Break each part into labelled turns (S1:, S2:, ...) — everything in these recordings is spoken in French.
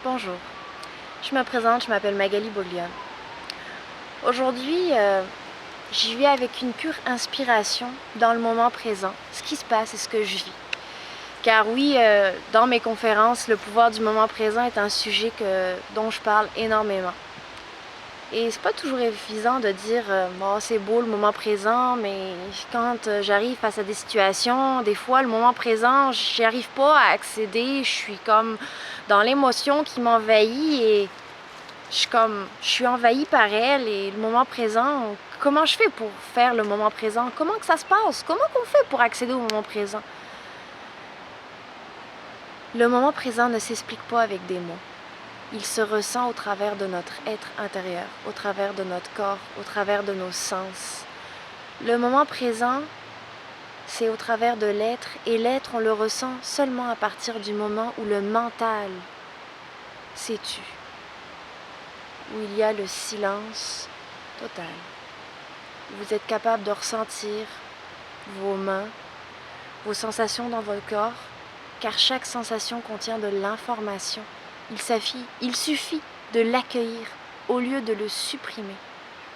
S1: Bonjour, je me présente, je m'appelle Magali Boglione. Aujourd'hui, j'y vais avec une pure inspiration dans le moment présent, ce qui se passe et ce que je vis. Car oui, dans mes conférences, le pouvoir du moment présent est un sujet dont je parle énormément. Et c'est pas toujours évident de dire bon, c'est beau le moment présent, mais quand j'arrive face à des situations, des fois le moment présent, j'y arrive pas à accéder, je suis comme dans l'émotion qui m'envahit et je suis envahie par elle et le moment présent, comment je fais pour faire le moment présent? Comment que ça se passe? Comment qu'on fait pour accéder au moment présent? Le moment présent ne s'explique pas avec des mots. Il se ressent au travers de notre être intérieur, au travers de notre corps, au travers de nos sens. Le moment présent, c'est au travers de l'être, et l'être, on le ressent seulement à partir du moment où le mental s'est tu, où il y a le silence total. Vous êtes capable de ressentir vos mains, vos sensations dans votre corps, car chaque sensation contient de l'information. Il suffit de l'accueillir au lieu de le supprimer.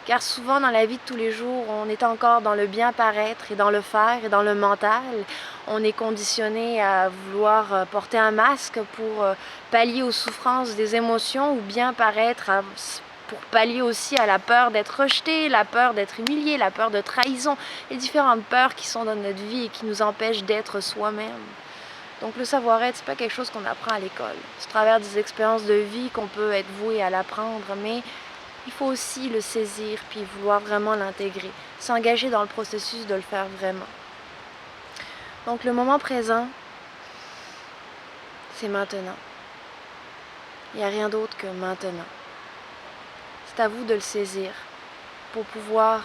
S1: Car souvent dans la vie de tous les jours, on est encore dans le bien paraître et dans le faire et dans le mental. On est conditionné à vouloir porter un masque pour pallier aux souffrances des émotions ou bien paraître pour pallier aussi à la peur d'être rejeté, la peur d'être humilié, la peur de trahison, les différentes peurs qui sont dans notre vie et qui nous empêchent d'être soi-même. Donc le savoir-être, c'est pas quelque chose qu'on apprend à l'école. C'est à travers des expériences de vie qu'on peut être voué à l'apprendre, mais il faut aussi le saisir puis vouloir vraiment l'intégrer, s'engager dans le processus de le faire vraiment. Donc le moment présent, c'est maintenant. Il n'y a rien d'autre que maintenant. C'est à vous de le saisir pour pouvoir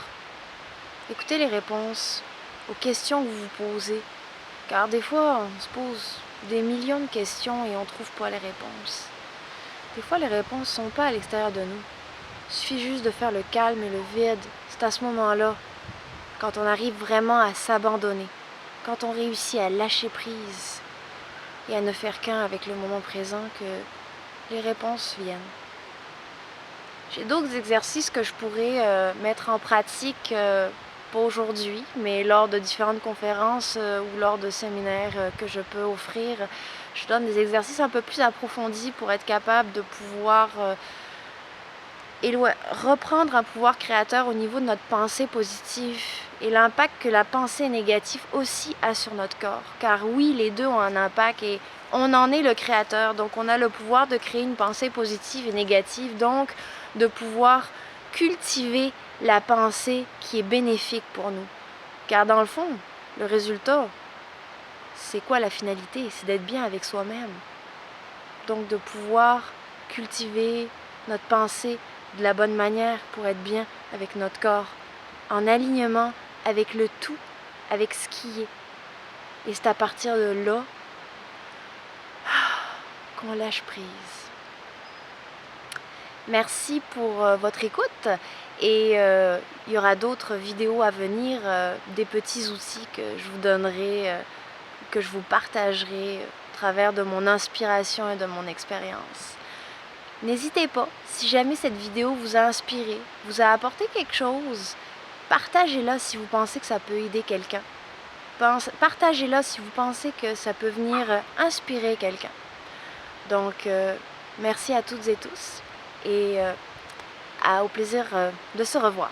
S1: écouter les réponses aux questions que vous vous posez. Car des fois, on se pose des millions de questions et on ne trouve pas les réponses. Des fois, les réponses ne sont pas à l'extérieur de nous. Il suffit juste de faire le calme et le vide. C'est à ce moment-là, quand on arrive vraiment à s'abandonner, quand on réussit à lâcher prise et à ne faire qu'un avec le moment présent, que les réponses viennent. J'ai d'autres exercices que je pourrais mettre en pratique, pas aujourd'hui, mais lors de différentes conférences ou lors de séminaires que je peux offrir. Je donne des exercices un peu plus approfondis pour être capable de pouvoir reprendre un pouvoir créateur au niveau de notre pensée positive et l'impact que la pensée négative aussi a sur notre corps. Car oui, les deux ont un impact et on en est le créateur. Donc on a le pouvoir de créer une pensée positive et négative, donc de pouvoir cultiver la pensée qui est bénéfique pour nous. Car dans le fond, le résultat, c'est quoi la finalité? C'est d'être bien avec soi-même. Donc de pouvoir cultiver notre pensée de la bonne manière pour être bien avec notre corps, en alignement avec le tout, avec ce qui est. Et c'est à partir de là qu'on lâche prise. Merci pour votre écoute et il y aura d'autres vidéos à venir, des petits outils que je vous donnerai, que je vous partagerai au travers de mon inspiration et de mon expérience. N'hésitez pas, si jamais cette vidéo vous a inspiré, vous a apporté quelque chose, partagez-la si vous pensez que ça peut aider quelqu'un. Partagez-la si vous pensez que ça peut venir inspirer quelqu'un. Donc, merci à toutes et tous et au plaisir de se revoir.